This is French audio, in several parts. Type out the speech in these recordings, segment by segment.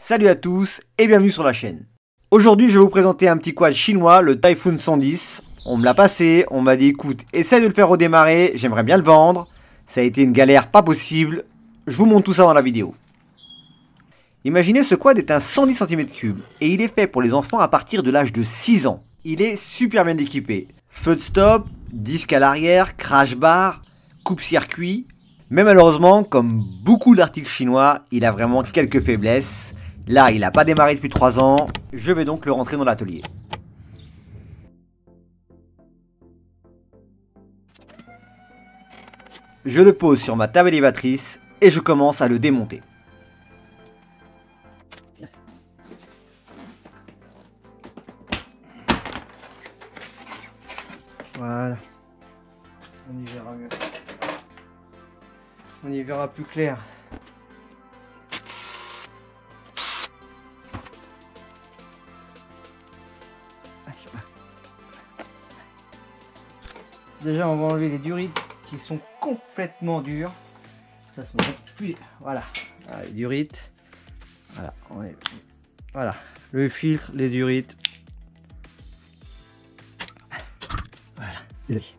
Salut à tous et bienvenue sur la chaîne. Aujourd'hui je vais vous présenter un petit quad chinois, le Typhoon 110. On me l'a passé, on m'a dit écoute, essaye de le faire redémarrer, j'aimerais bien le vendre. Ça a été une galère pas possible, je vous montre tout ça dans la vidéo. Imaginez ce quad est un 110 cm3 et il est fait pour les enfants à partir de l'âge de 6 ans. Il est super bien équipé. Feu de stop, disque à l'arrière, crash bar, coupe-circuit. Mais malheureusement, comme beaucoup d'articles chinois, il a vraiment quelques faiblesses. Là, il n'a pas démarré depuis 3 ans. Je vais donc le rentrer dans l'atelier. Je le pose sur ma table élévatrice et je commence à le démonter. Voilà. On y verra mieux. On y verra plus clair. Déjà, on va enlever les durites qui sont complètement dures. Ça sont plus. Voilà. Les durites. Voilà. Voilà. Le filtre, les durites. Voilà. Il est.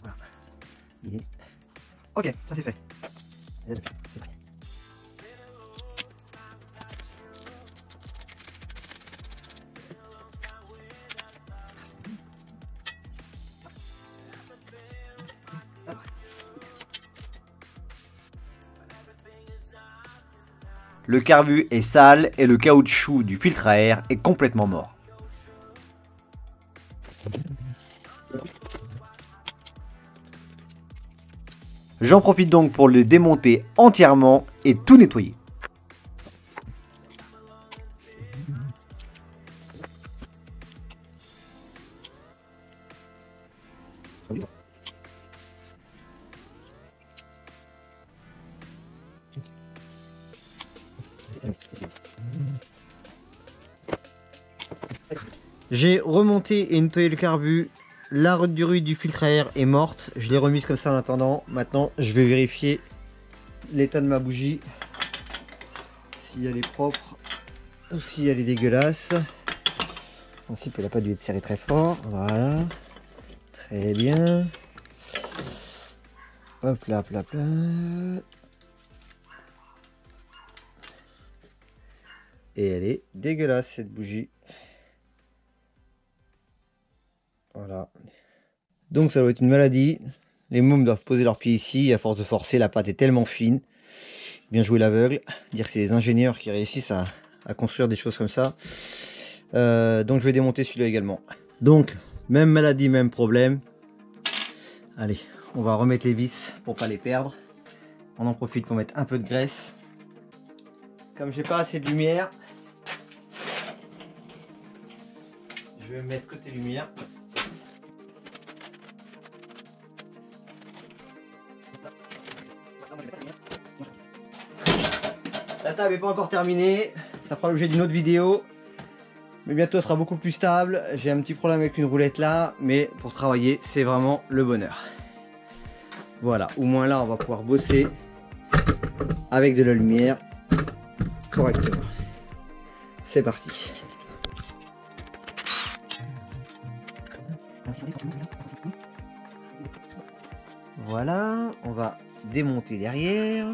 Voilà. Il est. Ok, ça c'est fait. C'est fait. Le carbu est sale et le caoutchouc du filtre à air est complètement mort. J'en profite donc pour le démonter entièrement et tout nettoyer. J'ai remonté et nettoyé le carbu. La durite du filtre à air est morte. Je l'ai remise comme ça en attendant. Maintenant, je vais vérifier l'état de ma bougie. Si elle est propre ou si elle est dégueulasse. En principe, elle n'a pas dû être serrée très fort. Voilà. Très bien. Hop là, hop là, hop là. Et elle est dégueulasse cette bougie. Voilà. Donc ça doit être une maladie. Les mômes doivent poser leurs pieds ici. À force de forcer, la pâte est tellement fine. Bien joué l'aveugle. Dire que c'est les ingénieurs qui réussissent à construire des choses comme ça. Donc je vais démonter celui-là également. Donc, même maladie, même problème. Allez, on va remettre les vis pour pas les perdre. On en profite pour mettre un peu de graisse. Comme j'ai pas assez de lumière, je vais me mettre côté lumière. La table n'est pas encore terminée, ça fera l'objet d'une autre vidéo, mais bientôt elle sera beaucoup plus stable. J'ai un petit problème avec une roulette là, mais pour travailler c'est vraiment le bonheur. Voilà, au moins là on va pouvoir bosser avec de la lumière correctement. C'est parti. Voilà, on va démonter derrière.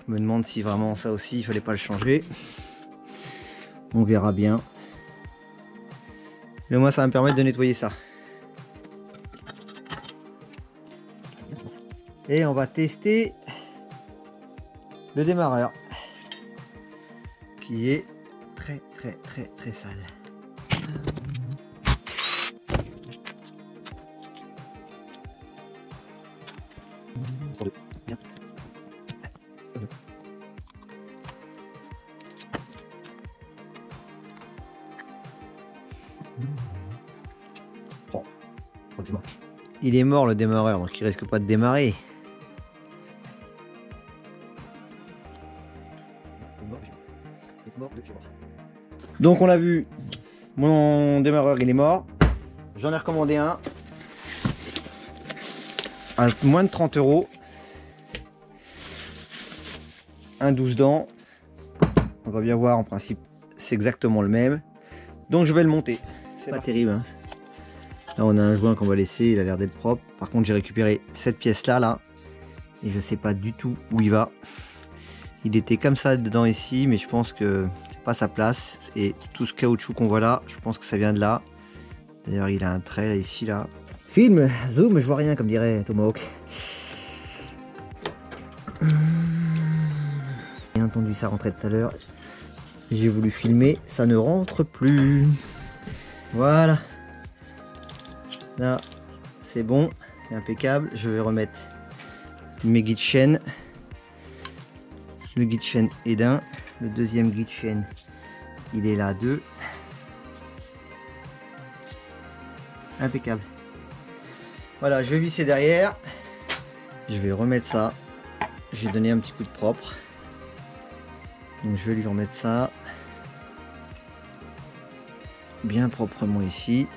Je me demande si vraiment ça aussi il fallait pas le changer. On verra bien. Mais moi ça va me permettre de nettoyer ça. Et on va tester le démarreur qui est très sale. Bon, il est mort le démarreur, donc il risque pas de démarrer. mort de fibre. Donc on l'a vu, mon démarreur il est mort. J'en ai recommandé un à moins de 30 €. Un 12 dents. On va bien voir, en principe c'est exactement le même. Donc je vais le monter. C'est pas terrible hein. Là on a un joint qu'on va laisser, il a l'air d'être propre. Par contre j'ai récupéré cette pièce là et je sais pas du tout où il va. Il était comme ça dedans ici, mais je pense que c'est pas sa place. Et tout ce caoutchouc qu'on voit là, je pense que ça vient de là. D'ailleurs il a un trait là, ici là. Film, zoom, je vois rien comme dirait Tomahawk. J'ai entendu ça rentrer tout à l'heure. J'ai voulu filmer, ça ne rentre plus. Voilà. Là, c'est bon, c'est impeccable. Je vais remettre mes guides chaînes. Le guide chaîne est d'un. Le deuxième guide chaîne, il est là 2. Impeccable. Voilà, je vais visser derrière. Je vais remettre ça. J'ai donné un petit coup de propre. Donc je vais lui remettre ça bien proprement ici.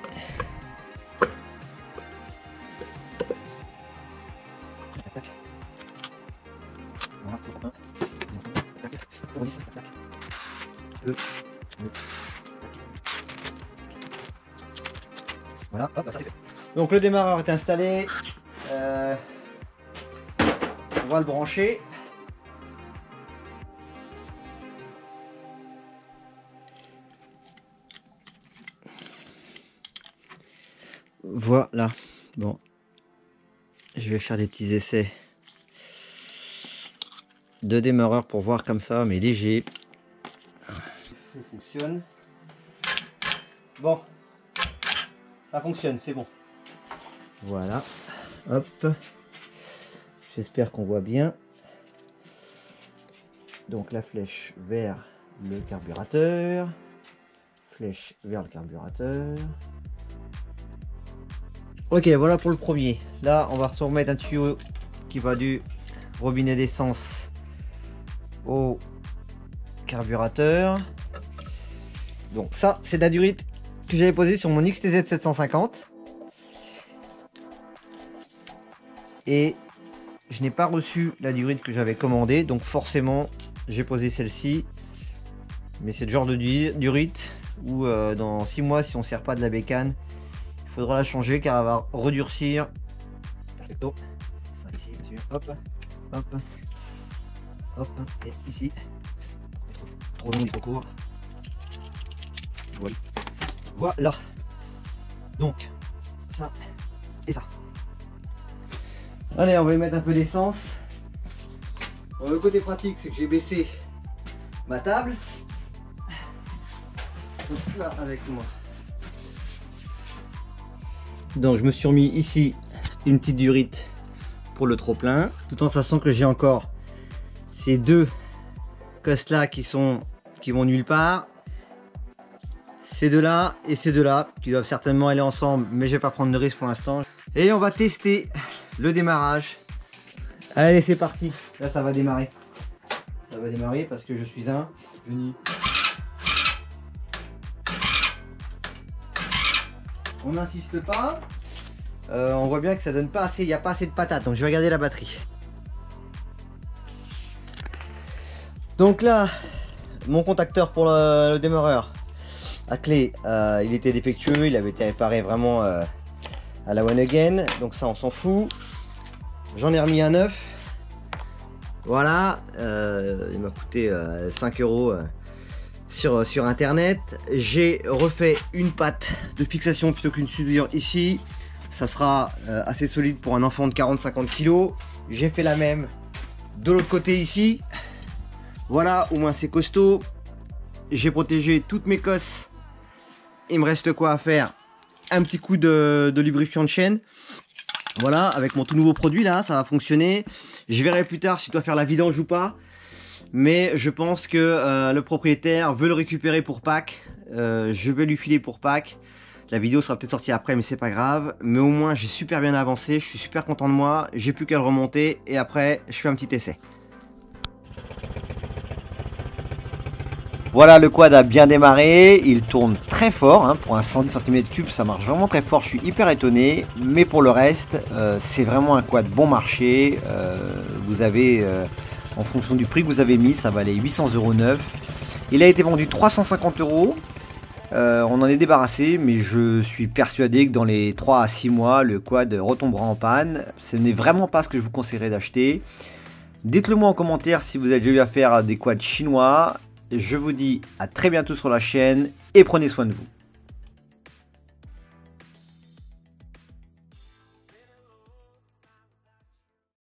Voilà, hop, ça c'est fait. Donc le démarreur est installé. On va le brancher. Voilà. Bon, je vais faire des petits essais de démarreur pour voir comme ça, mais léger. Ça fonctionne. Bon, ça fonctionne, c'est bon. Voilà. Hop. J'espère qu'on voit bien. Donc la flèche vers le carburateur. Flèche vers le carburateur. Ok, voilà pour le premier. Là, on va se remettre un tuyau qui va du robinet d'essence au carburateur. Donc ça, c'est de la durite que j'avais posée sur mon XTZ 750. Et je n'ai pas reçu la durite que j'avais commandée. Donc forcément, j'ai posé celle-ci. Mais c'est le genre de durite où dans 6 mois, si on ne sert pas de la bécane, il faudra la changer car elle va redurcir. Perfecto. Ça ici, monsieur. Hop, hop, hop, et ici. Trop long, trop court. Voilà. Voilà. Donc, ça et ça. Allez, on va y mettre un peu d'essence. Le côté pratique, c'est que j'ai baissé ma table. Donc là, avec moi. Donc je me suis remis ici une petite durite pour le trop plein, tout en sachant que j'ai encore ces deux cosses là qui vont nulle part, ces deux là et ces deux là qui doivent certainement aller ensemble, mais je vais pas prendre de risque pour l'instant. Et on va tester le démarrage. Allez, c'est parti. Là ça va démarrer, parce que je suis un génie. On n'insiste pas. On voit bien que ça donne pas assez, il n'y a pas assez de patates. Donc je vais regarder la batterie. Donc là, mon contacteur pour le démarreur à clé, il était défectueux, il avait été réparé vraiment à la one again. Donc ça, on s'en fout. J'en ai remis un neuf. Voilà, il m'a coûté 5 € sur internet. J'ai refait une patte de fixation plutôt qu'une soudure ici. Ça sera assez solide pour un enfant de 40-50 kg. J'ai fait la même de l'autre côté ici. Voilà, au moins c'est costaud. J'ai protégé toutes mes cosses. Il me reste quoi à faire? Un petit coup de lubrifiant de chaîne. Voilà, avec mon tout nouveau produit là, ça va fonctionner. Je verrai plus tard si je dois faire la vidange ou pas. Mais je pense que le propriétaire veut le récupérer pour Pâques. Je vais lui filer pour Pâques. La vidéo sera peut-être sortie après, mais c'est pas grave. Mais au moins, j'ai super bien avancé. Je suis super content de moi. J'ai plus qu'à le remonter. Et après, je fais un petit essai. Voilà, le quad a bien démarré, il tourne très fort, hein, pour un 110 cm3 ça marche vraiment très fort, je suis hyper étonné, mais pour le reste, c'est vraiment un quad bon marché, vous avez, en fonction du prix que vous avez mis, ça valait 800 € neuf, il a été vendu 350 €, on en est débarrassé, mais je suis persuadé que dans les 3 à 6 mois, le quad retombera en panne, ce n'est vraiment pas ce que je vous conseillerais d'acheter. Dites-le moi en commentaire si vous avez déjà eu affaire à des quads chinois. Je vous dis à très bientôt sur la chaîne et prenez soin de vous.